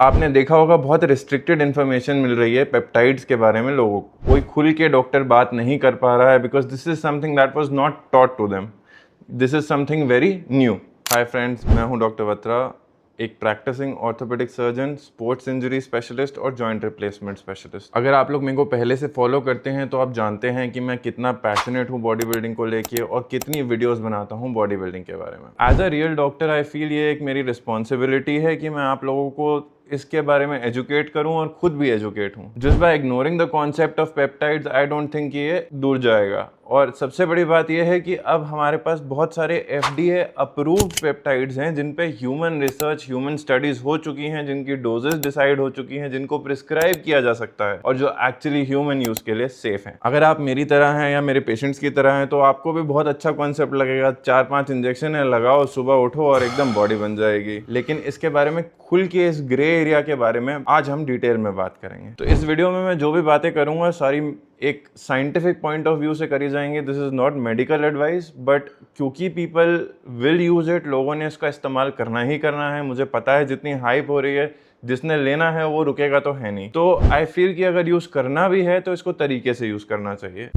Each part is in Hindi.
आपने देखा होगा बहुत रिस्ट्रिक्टेड इन्फॉर्मेशन मिल रही है पेप्टाइड्स के बारे में लोगों को। कोई खुल के डॉक्टर बात नहीं कर पा रहा है because this is something that was not taught to them. This is something very new. Hi friends, मैं हूं डॉक्टर बत्रा, एक practising orthopaedic surgeon, sports injury specialist और जॉइंट रिप्लेसमेंट स्पेशलिस्ट। अगर आप लोग मेरे को पहले से फॉलो करते हैं तो आप जानते हैं कि मैं कितना पैशनेट हूँ बॉडी बिल्डिंग को लेके और कितनी वीडियोस बनाता हूँ बॉडी बिल्डिंग के बारे में। As a real doctor I feel ये एक मेरी रिस्पॉन्सिबिलिटी है कि मैं आप लोगों को इसके बारे में एजुकेट करूं और खुद भी एजुकेट हूं। Just by ignoring the concept of peptides I don't think ये दूर जाएगा। और सबसे बड़ी बात यह है कि अब हमारे पास बहुत सारे FDA अप्रूव्ड पेप्टाइड्स हैं जिन पे ह्यूमन रिसर्च, ह्यूमन स्टडीज हो चुकी हैं, जिनकी डोजेस डिसाइड हो चुकी हैं, जिनको प्रिस्क्राइब किया जा सकता है और जो एक्चुअली ह्यूमन यूज के लिए सेफ हैं। अगर आप मेरी तरह हैं या मेरे पेशेंट्स की तरह हैं तो आपको भी बहुत अच्छा कॉन्सेप्ट लगेगा, 4-5 इंजेक्शन है, लगाओ, सुबह उठो और एकदम बॉडी बन जाएगी। लेकिन इसके बारे में खुल के इस ग्रे एरिया के बारे में आज हम डिटेल में बात करेंगे। तो इस वीडियो में मैं जो भी बातें करूंगा सारी एक साइंटिफिक पॉइंट ऑफ व्यू से करी जाएंगे। This is not medical advice, but क्योंकि पीपल विल यूज इट, लोगों ने इसका इस्तेमाल करना ही करना है। मुझे पता है जितनी हाइप हो रही है, जिसने लेना है वो रुकेगा तो है नहीं। तो आई फील कि अगर यूज करना भी है तो इसको तरीके से यूज करना चाहिए।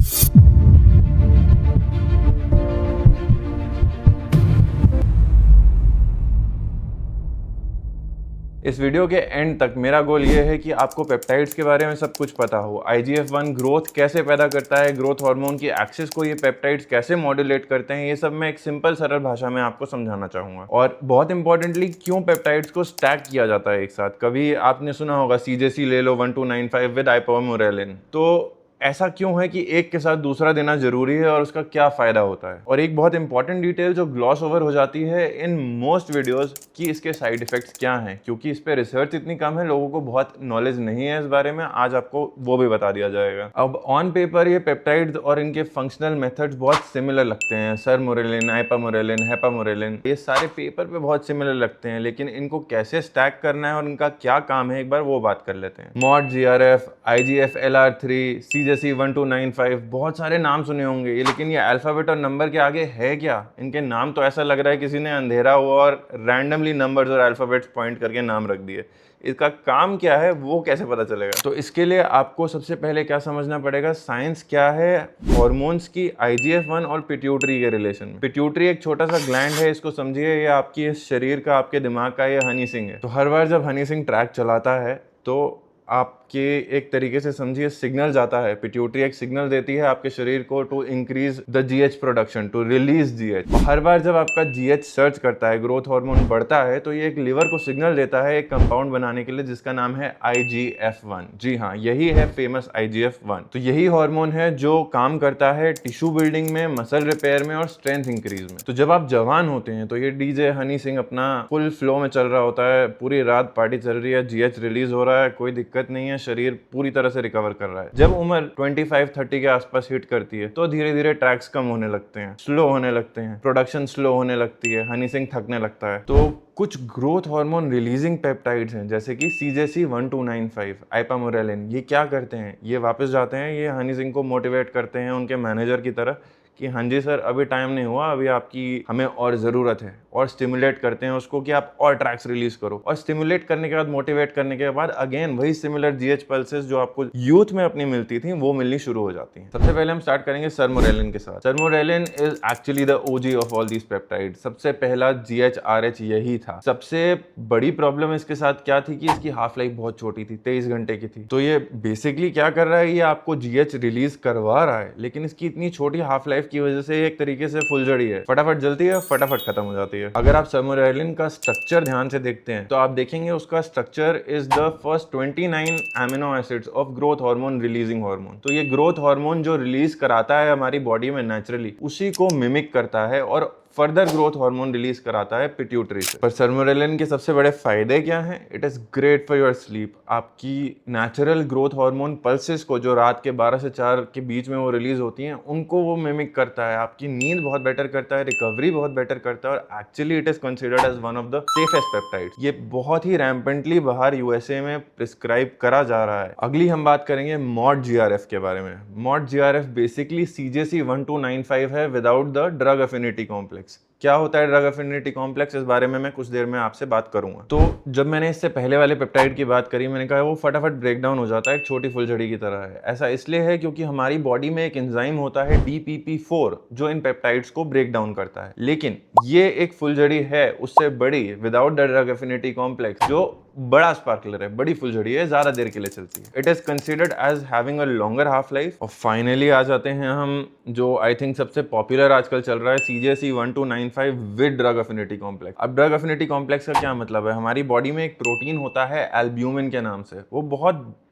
इस वीडियो के एंड तक मेरा गोल ये है कि आपको पेप्टाइड्स के बारे में सब कुछ पता हो। IGF-1 ग्रोथ कैसे पैदा करता है, ग्रोथ हार्मोन की एक्सिस को ये पेप्टाइड्स कैसे मॉड्यूलेट करते हैं, ये सब मैं एक सिंपल सरल भाषा में आपको समझाना चाहूंगा। और बहुत इंपॉर्टेंटली, क्यों पेप्टाइड्स को स्टैक किया जाता है एक साथ। कभी आपने सुना होगा CJC ले लो 1295 विद आइपोमोरेलिन। तो ऐसा क्यों है कि एक के साथ दूसरा देना जरूरी है और उसका क्या फायदा होता है। और एक बहुत इंपॉर्टेंट डिटेल जो ग्लॉस ओवर हो जाती है इन मोस्ट वीडियोस कि इसके साइड इफेक्ट्स क्या हैं, क्योंकि इस पे रिसर्च इतनी कम है, लोगों को बहुत नॉलेज नहीं है इस बारे में। आज आपको वो भी बता दिया जाएगा। अब ऑन पेपर ये पेप्टाइड्स और इनके फंक्शनल मेथड्स बहुत सिमिलर लगते हैं। सरमोरेलिन, आइपामोरेलिन, हेपामोरेलिन, ये सारे पेपर पे बहुत सिमिलर लगते हैं, लेकिन इनको कैसे स्टैक करना है और इनका क्या काम है, एक बार वो बात कर लेते हैं। मॉड GRF, IGF-LR3, CJC-1295, बहुत सारे नाम सुने होंगे ये, लेकिन ये अल्फाबेट और नंबर के आगे है क्या? इनके नाम तो ऐसा लग रहा है किसी ने अंधेरा हुआ और रैंडमली नंबर्स और अल्फाबेट्स पॉइंट करके नाम रख दिए। इसका काम क्या है वो कैसे पता चलेगा? तो इसके लिए आपको सबसे पहले क्या समझना पड़ेगा, साइंस क्या है हॉर्मोन्स की IGF-1 और पिट्यूटरी के रिलेशन में। पिट्यूटरी एक छोटा सा ग्लैंड है, इसको समझिए ये आपकी इस शरीर का, आपके दिमाग का ये हनी सिंह है। तो हर बार जब हनी सिंह ट्रैक चलाता है तो आपके एक तरीके से समझिए सिग्नल जाता है। पिट्यूटरी एक सिग्नल देती है आपके शरीर को to increase the GH production, to release GH। हर बार जब आपका GH सर्च करता है, ग्रोथ हार्मोन बढ़ता है, तो ये एक लिवर को सिग्नल देता है एक कंपाउंड बनाने के लिए जिसका नाम है IGF-1। जी हाँ, यही है फेमस IGF-1। तो यही हार्मोन है जो काम करता है टिश्यू बिल्डिंग में, मसल रिपेयर में और स्ट्रेंथ इंक्रीज में। तो जब आप जवान होते हैं तो ये DJ हनी सिंह अपना फुल फ्लो में चल रहा होता है, पूरी रात पार्टी चल रही है, GH रिलीज हो रहा है, कोई दिक्कत नहीं है, शरीर पूरी तरह से रिकवर कर रहा है। जब उम्र 25-30 के आसपास हिट करती है तो धीरे धीरे ट्रैक्स कम होने लगते हैं, स्लो होने लगते हैं, प्रोडक्शन स्लो होने लगती है, हनी सिंह थकने लगता है। तो कुछ ग्रोथ हार्मोन रिलीजिंग पेप्टाइड्स हैं जैसे कि CJC-1295, आइपामोरेलिन, ये क्या करते हैं, ये वापस जाते हैं, ये हनी सिंह को मोटिवेट करते हैं उनके मैनेजर की तरह कि हाँ जी सर, अभी टाइम नहीं हुआ, अभी आपकी हमें और ज़रूरत है, और स्टिमुलेट करते हैं उसको कि आप और ट्रैक्स रिलीज करो। और स्टिमुलेट करने के बाद, मोटिवेट करने के बाद अगेन वही सिमिलर GH पल्सेस जो आपको यूथ में अपनी मिलती थी वो मिलनी शुरू हो जाती हैं। सबसे पहले हम स्टार्ट करेंगे सरमोरेलिन के साथ। Sermorelin is actually the OG of all these peptide. सबसे पहला GHRH यही था। सबसे बड़ी प्रॉब्लम इसके साथ क्या थी कि इसकी हाफ लाइफ बहुत छोटी थी, 23 घंटे की थी। तो ये बेसिकली क्या कर रहा है, ये आपको GH रिलीज करवा रहा है, लेकिन इसकी इतनी छोटी हाफ लाइफ की वजह से एक तरीके से फुलझड़ी है, फटाफट जलती है, फटाफट खत्म हो जाती है। अगर आप सरमोरेलिन का स्ट्रक्चर ध्यान से देखते हैं तो आप देखेंगे उसका structure is the first 29 amino acids of growth hormone releasing hormone. तो ये ग्रोथ हार्मोन जो रिलीज कराता है हमारी बॉडी में नेचुरली, उसी को मिमिक करता है और फर्दर ग्रोथ हार्मोन रिलीज कराता है पिट्यूटरी से। पर सरमोरेलिन के सबसे बड़े फायदे क्या हैं? It is great for your sleep. आपकी नेचुरल ग्रोथ हार्मोन पल्सेस को जो रात के 12 से 4 के बीच में वो रिलीज होती हैं, उनको वो मिमिक करता है। आपकी नींद बहुत बेटर करता है, रिकवरी बहुत बेटर करता है, और actually it is considered as one of the safest peptides. ये बहुत ही रैम्पेंटली बाहर USA में प्रिस्क्राइब करा जा रहा है। अगली हम बात करेंगे मॉड GRF के बारे में। मॉड GRF बेसिकली CJC-1295 है without the drug affinity complex. क्या होता है ड्रग एफिनिटी कॉम्प्लेक्स, इस बारे में मैं कुछ देर में आपसे बात करूंगा। तो जब मैंने इससे पहले वाले पेप्टाइड की बात करी, मैंने कहा वो फटाफट ब्रेक डाउन हो जाता है, एक छोटी फुलझड़ी की तरह है। ऐसा इसलिए है क्योंकि हमारी बॉडी में एक एंजाइम होता है DPP4 जो इन पेप्टाइड्स को ब्रेक डाउन करता है। लेकिन ये एक फुलझड़ी है उससे बड़ी, without the drug affinity complex, जो बड़ा स्पार्कलर है, बड़ी फुलझड़ी है, ज्यादा देर के लिए चलती है। It is considered as having a longer half life. और फाइनली आ जाते हैं हम जो आई थिंक सबसे पॉपुलर आजकल चल रहा है, CJC 1295 with drug affinity complex. अब ड्रग एफिनिटी कॉम्प्लेक्स का क्या मतलब है? हमारी बॉडी में एक प्रोटीन होता है एल्ब्यूमिन के नाम से, वो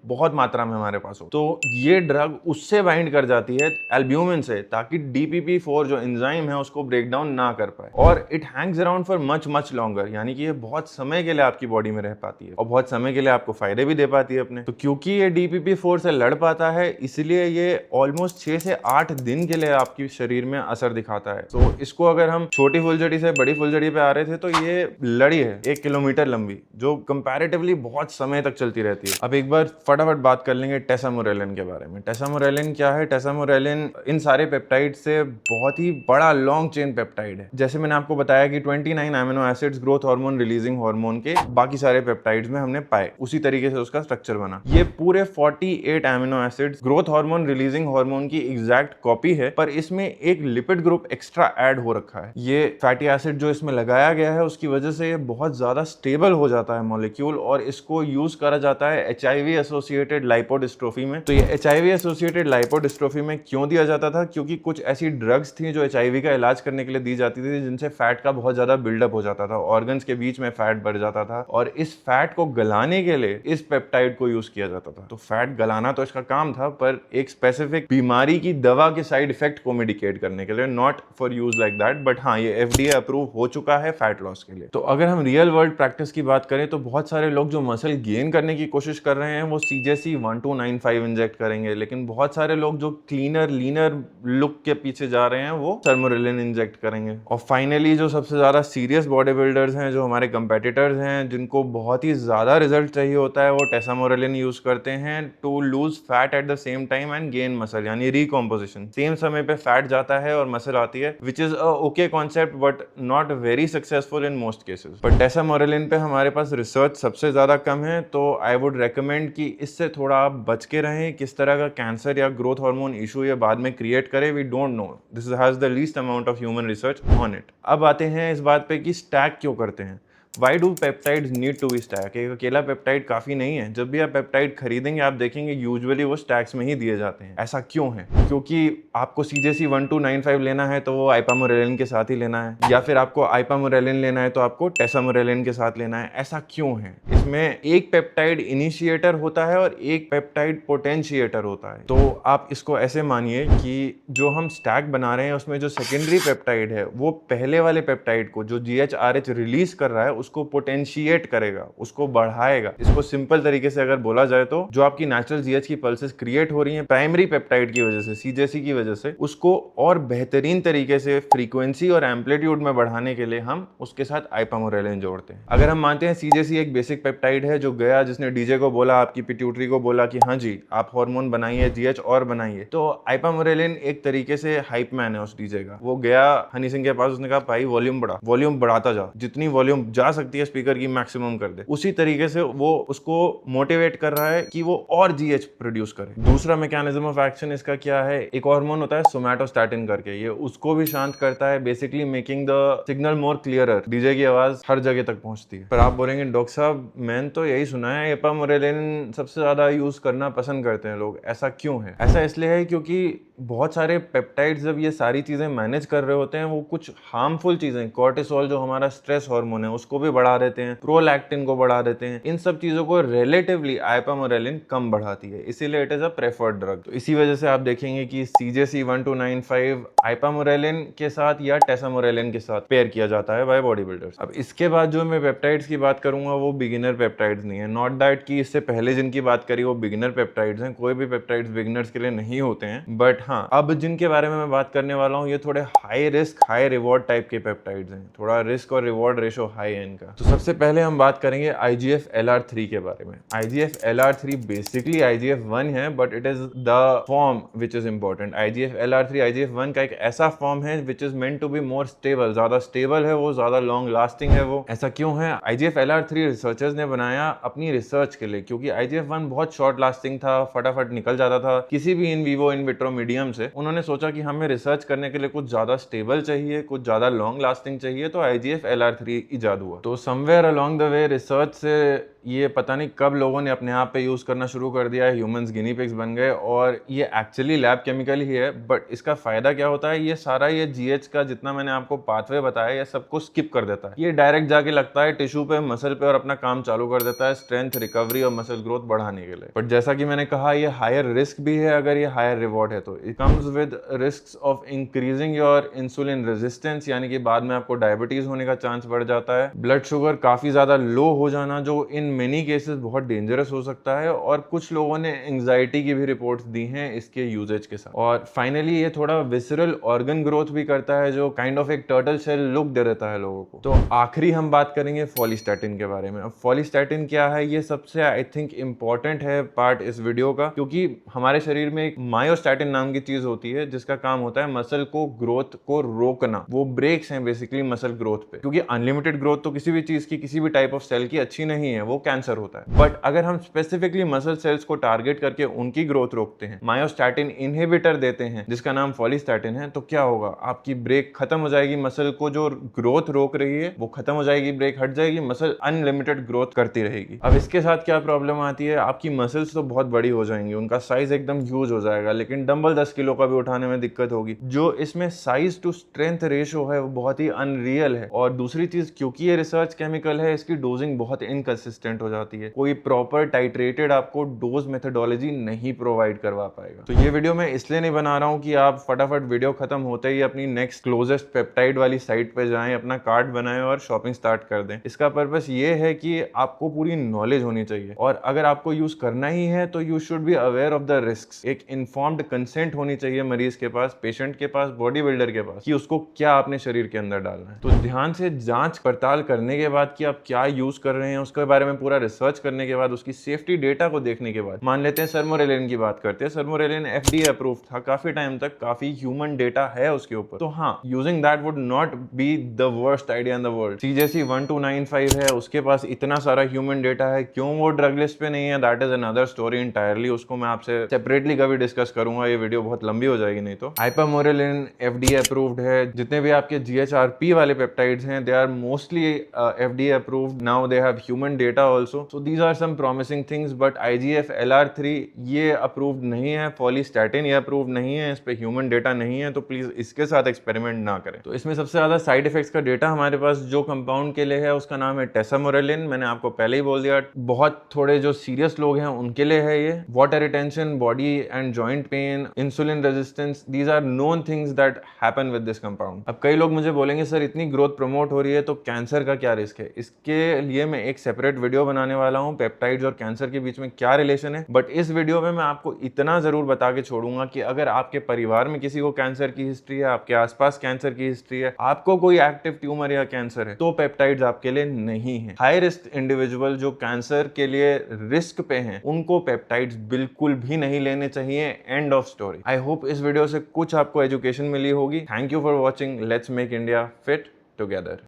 बहुत मात्रा में हमारे पास हो, तो ये ड्रग उससे बाइंड कर जाती है एल्ब्यूमिन से, ताकि DPP4 जो एंजाइम है उसको ब्रेक डाउन ना कर पाए। और it Hanks around for much longer, यानी कि ये बहुत समय के लिए आपकी बॉडी में रह पाती है और बहुत समय के लिए आपको फायदे भी दे पाती है अपने। तो क्योंकि ये DPP4 से लड़ पाता है, इसलिए ये ऑलमोस्ट 6 से 8 दिन के लिए आपकी शरीर में असर दिखाता है। तो इसको अगर हम छोटी फुलझड़ी से बड़ी फुलझड़ी पे आ रहे थे, तो ये लड़ी है 1 किलोमीटर लंबी, जो कंपैरेटिवली बहुत समय तक चलती रहती है। अब एक बार फटाफट बात कर लेंगे टेसामोरेलिन के बारे में। टेसामोरेलिन क्या है? टेसामोरेलिन इन सारे पेप्टाइड से बहुत ही बड़ा लॉन्ग चेन पेप्टाइड है। जैसे मैंने आपको बताया कि 29 amino acids growth hormone releasing hormone के बाकी सारे पेप्टाइड्स में हमने पाए, उसी तरीके से उसका स्ट्रक्चर बना। ये पूरे 48 amino acids growth hormone releasing hormone की एग्जैक्ट कॉपी है, पर इसमें एक लिपिड ग्रुप एक्स्ट्रा ऐड हो रखा है। ये फैटी एसिड जो इसमें लगाया गया है, उसकी वजह से ये बहुत ज्यादा स्टेबल हो जाता है मॉलिक्यूल, और इसको यूज करा जाता है HIV एसोसिएटेड लाइपोडिस्ट्रोफी में। तो ये HIV एसोसिएटेड लाइपोडिस्ट्रोफी में क्यों दिया जाता था? क्योंकि कुछ ऐसी ड्रग्स थी जो HIV का इलाज करने के लिए दी जाती थी, जिनसे फैट का बहुत ज्यादा बिल्डअप हो जाता था, ऑर्गन्स के बीच में फैट बढ़ जाता था, और इस फैट को गलाने के लिए इस पेप्टाइड को यूज किया जाता था। तो फैट गलाना तो इसका काम था, पर एक स्पेसिफिक बीमारी की दवा के साइड इफेक्ट को मिटिगेट करने के लिए, not for use like that. But हाँ, ये FDA अप्रूव हो चुका है फैट लॉस के लिए। तो अगर हम रियल वर्ल्ड प्रैक्टिस की बात करें, तो बहुत सारे लोग जो मसल गेन करने की कोशिश कर रहे हैं, वो CJC 1295 इंजेक्ट करेंगे, लेकिन बहुत सारे लोग जो क्लीनर लीनर लुक के पीछे जा रहे हैं, वो सर्मोरेलिन इंजेक्ट करेंगे। और फाइनली जो सबसे ज्यादा सीरियस बॉडी बिल्डर्स हैं, जो हमारे कंपेटिटर्स हैं, जिनको बहुत ही ज्यादा रिजल्ट चाहिए होता है, वो टेसामोरेलिन यूज करते हैं to lose fat at the same time and gain muscle, यानी रिकॉम्पोजिशन। सेम समय पे फैट जाता है और मसल आती है, which is a okay concept but not very successful in most cases. पर टेसामोरेलिन पे हमारे पास रिसर्च सबसे ज्यादा कम है, तो आई वुड रेकमेंड कि इससे थोड़ा आप बच के रहें। किस तरह का कैंसर या ग्रोथ हार्मोन इशू ये बाद में क्रिएट करे, we don't know. This has the least amount of human research on it. अब आते हैं इस बात पे कि स्टैक क्यों करते हैं। Why do peptides need to be stack? एक अकेला पेप्टाइड काफी नहीं है। जब भी आप पेप्टाइड खरीदेंगे, आप देखेंगे यूजुअली वो स्टैक्स में ही दिए जाते हैं। ऐसा क्यों है? क्योंकि आपको CJC 1295 लेना है तो वो आइपामोरेलिन के साथ ही लेना है, या फिर आपको आइपामोरेलिन लेना है तो आपको टेसामोरेलिन के साथ लेना है। ऐसा क्यों है? इसमें एक पेप्टाइड इनिशिएटर होता है और एक पेप्टाइड पोटेंशिएटर होता है। तो आप इसको ऐसे मानिए कि जो हम स्टैक बना रहे हैं, उसमें जो सेकेंडरी पेप्टाइड है, वो पहले वाले पेप्टाइड को जो GHRH रिलीज कर रहा है, उसको पोटेंशिएट करेगा, उसको बढ़ाएगा। इसको सिंपल तरीके से अगर बोला जाए तो जो आपकी नेचुरल GH की पल्सेस क्रिएट हो रही हैं प्राइमरी पेप्टाइड की वजह से, CJC की वजह से, उसको और बेहतरीन तरीके से फ्रीक्वेंसी और एम्पलीट्यूड में बढ़ाने के लिए हम उसके साथ आइपामोरेलिन जोड़ते हैं। अगर हम मानते हैं CJC एक बेसिक पेप्टाइड है जो गया, जिसने डीजे को बोला, आपकी पिट्यूटरी को बोला कि हाँ जी आप हार्मोन बनाइए, GH और बनाइए, तो आइपामोरेलिन एक तरीके से हाइप मैन है उस डीजे का। वो गया हनी सिंह के पास, उसने कहा भाई वॉल्यूम बढ़ाता जा, जितनी वॉल्यूम जा सकती है स्पीकर की मैक्सिमम कर दे। उसी तरीके से वो उसको मोटिवेट कर रहा है कि वो और GH प्रोड्यूस करे। दूसरा मैकेनिज्म ऑफ एक्शन इसका क्या है? एक हार्मोन होता है सोमैटोस्टैटिन करके, ये उसको भी शांत करता है, basically making the signal more clearer. DJ की आवाज हर जगह तक पहुंचती है। पर आप बोलेंगे डॉक्टर साहब मैंने तो यही सुना है आइपामोरेलिन सबसे ज्यादा यूज करना पसंद करते हैं लोग, ऐसा क्यों है? ऐसा इसलिए है क्योंकि बहुत सारे पेप्टाइड्स जब ये सारी चीजें मैनेज कर रहे होते हैं, वो कुछ हार्मफुल चीजें, कॉर्टिसोल जो हमारा स्ट्रेस हार्मोन है उसको भी बढ़ा देते हैं, प्रोलैक्टिन को बढ़ा देते हैं। इन सब चीजों को रिलेटिवली आइपामोरेलिन कम बढ़ाती है, इसीलिए it is a preferred drug. तो इसी वजह से आप देखेंगे कि CJC 1295 आइपामोरेलिन के साथ या टेसामोरेलिन के साथ पेयर किया जाता है बाय बॉडी बिल्डर्स। अब इसके बाद जो मैं पेप्टाइड्स की बात करूंगा वो बिगिनर पेप्टाइड्स नहीं है। नॉट दैट कि इससे पहले जिनकी बात करी वो बिगिनर पेप्टाइड्स हैं, कोई भी पेप्टाइड्स बिगिनर्स के लिए नहीं होते हैं। बट हाँ, अब जिनके बारे में मैं बात करने वाला हूँ, ये थोड़े high risk high reward type के पेप्टाइड्स हैं। थोड़ा रिस्क और रिवॉर्ड रेशो हाई है स्टैटिन का। तो सबसे पहले हम बात करेंगे IGF LR3 के बारे में। IGF LR3 बेसिकली IGF-1 है, but it is the form which is important. IGF LR3 IGF-1 का एक ऐसा फॉर्म है which is meant to be more stable, ज्यादा स्टेबल है वो, ज्यादा लॉन्ग लास्टिंग है वो। ऐसा क्यों है? IGF LR3 रिसर्चर्स ने बनाया अपनी रिसर्च के लिए, क्योंकि IGF-1 बहुत शॉर्ट लास्टिंग था, फटाफट निकल जाता था किसी भी in vivo in vitro medium से। उन्होंने सोचा कि हमें रिसर्च करने के लिए कुछ ज्यादा स्टेबल चाहिए, कुछ ज्यादा लॉन्ग लास्टिंग चाहिए, तो IGF LR3 इजाद हुआ। तो somewhere along the way research से ये पता नहीं कब लोगों ने अपने आप पे यूज करना शुरू कर दिया है, ह्यूमंस गिनी पिग्स बन गए, और ये एक्चुअली लैब केमिकल ही है। बट इसका फायदा क्या होता है? ये सारा ये GH का जितना मैंने आपको पाथवे बताया, ये सबको स्किप कर देता है। ये डायरेक्ट जाके लगता है टिश्यू पे, मसल पे, और अपना काम चालू कर देता है स्ट्रेंथ, रिकवरी और मसल ग्रोथ बढ़ाने के लिए। बट जैसा कि मैंने कहा, ये हायर रिस्क भी है अगर ये हायर रिवॉर्ड है तो। It comes with risk of increasing your insulin resistance, यानी कि बाद में आपको डायबिटीज होने का चांस बढ़ जाता है। ब्लड शुगर काफी ज्यादा लो हो जाना, जो इन मेनी केसेस बहुत डेंजरस हो सकता है, और कुछ लोगों ने एंजाइटी की भी रिपोर्ट्स दी हैं इसके यूजेज के साथ। और फाइनली ये थोड़ा विसरल ऑर्गन ग्रोथ भी करता है, जो काइंड ऑफ एक टर्टल शेल लुक दे देता है लोगों को। तो आखिरी हम बात करेंगे फॉलिस्टैटिन के बारे में। अब फॉलिस्टैटिन क्या है? ये सबसे आई थिंक इंपॉर्टेंट है पार्ट इस वीडियो का, क्योंकि हमारे शरीर में एक मायोस्टैटिन नाम की चीज होती है जिसका काम होता है मसल को ग्रोथ को रोकना। वो ब्रेक्स हैं बेसिकली मसल ग्रोथ पे, क्योंकि अनलिमिटेड ग्रोथ तो किसी भी चीज की, किसी भी टाइप ऑफ सेल की अच्छी नहीं है, वो कैंसर होता है। बट अगर हम स्पेसिफिकली मसल सेल्स को टारगेट करके उनकी ग्रोथ रोकते हैं, मायोस्टैटिन इनहिबिटर देते हैं जिसका नाम फॉलिस्टैटिन है, तो क्या होगा? आपकी ब्रेक खत्म हो जाएगी, मसल को जो ग्रोथ रोक रही है वो खत्म हो जाएगी, ब्रेक हट जाएगी, मसल अनलिमिटेड ग्रोथ करती रहेगी। अब इसके साथ क्या प्रॉब्लम आती है? आपकी मसल्स तो बहुत बड़ी हो जाएंगी, उनका साइज एकदम ह्यूज हो जाएगा, लेकिन डंबल 10 किलो का भी उठाने में दिक्कत होगी। जो इसमें साइज टू स्ट्रेंथ रेशो है वो बहुत ही अनरियल है। और दूसरी चीज, क्योंकि ये रिसर्च केमिकल है, इसकी डोजिंग बहुत इनकंसिस्टेंट हो जाती है। कोई प्रॉपर टाइट्रेटेड आपको डोज मेथोडोलॉजी नहीं प्रोवाइड करवा पाएगा। तो ये वीडियो मैं इसलिए नहीं बना रहा हूं कि आप फटाफट वीडियो खत्म होते ही अपनी नेक्स्ट क्लोजेस्ट पेप्टाइड वाली साइट पे जाएं, अपना कार्ट बनाएं और शॉपिंग स्टार्ट कर दें। इसका पर्पस ये है कि आपको पूरी नॉलेज होनी चाहिए, और अगर आपको यूज करना ही है तो you should be aware of the risk. एक इन्फॉर्म्ड कंसेंट होनी चाहिए मरीज के पास, पेशेंट के पास, बॉडी बिल्डर के पास, कि उसको क्या अपने शरीर के अंदर डालना है। तो ध्यान से जांच पड़ताल करने के बाद कि आप क्या यूज कर रहे हैं, उसके बारे में पूरा रिसर्च करने के बाद, उसकी सेफ्टी डेटा को देखने के बाद, मान लेते हैं सर्मोरेलिन की बात करते हैं। सर्मोरेलिन FDA अप्रूव था काफी टाइम तक, काफी ह्यूमन डेटा है उसके ऊपर, तो हाँ, using that would not be the worst idea in the world. CJC 1295 है, उसके पास इतना सारा ह्यूमन डेटा है, क्यों वो ड्रग लिस्ट पे नहीं है, that is another story entirely. उसको मैं आपसे सेपरेटली कभी डिस्कस करूंगा, ये वीडियो बहुत लंबी हो जाएगी नहीं तो। हाइपरमोरेलिन FDA अप्रूव्ड है। जितने भी आपके GHRP वाले पेप्टाइड्स हैं, they are mostly FDA approved. Now they have human data also, so these are some promising things. But IGF LR3 ये अप्रूव्ड नहीं है, फॉलिस्टैटिन ये अप्रूव्ड नहीं है, इस पे ह्यूमन डेटा नहीं है, तो प्लीज इसके साथ एक्सपेरिमेंट ना करें। तो इसमें सबसे ज्यादा साइड इफेक्ट्स का डेटा हमारे पास जो कंपाउंड के लिए है उसका नाम है टेसामोरेलिन। मैंने आपको पहले ही बोल दिया, बहुत थोड़े जो सीरियस लोग हैं उनके लिए है ये। Water retention, body and joint pain, insulin resistance, these are known things that happen with this compound. अब कई लोग मुझे बोलेंगे सर इतनी ग्रोथ प्रमोट हो रही है तो कैंसर का क्या रिस्क है? इसके लिए मैं एक सेपरेट वीडियो बनाने वाला हूं, पेप्टाइड्स और कैंसर के बीच में क्या रिलेशन है। बट इस वीडियो में मैं आपको इतना जरूर बता के छोड़ूंगा कि अगर आपके परिवार में किसी को कैंसर की हिस्ट्री है, आपके आसपास कैंसर की हिस्ट्री है, आपको कोई एक्टिव ट्यूमर या कैंसर है, तो पेप्टाइड्स आपके लिए नहीं है। हाई रिस्क इंडिविजुअल जो कैंसर के लिए रिस्क पे हैं, उनको पेप्टाइड्स बिल्कुल भी नहीं लेने चाहिए। End of story. I hope इस वीडियो से कुछ आपको एजुकेशन मिली होगी। Thank you for watching. Let's make India fit together.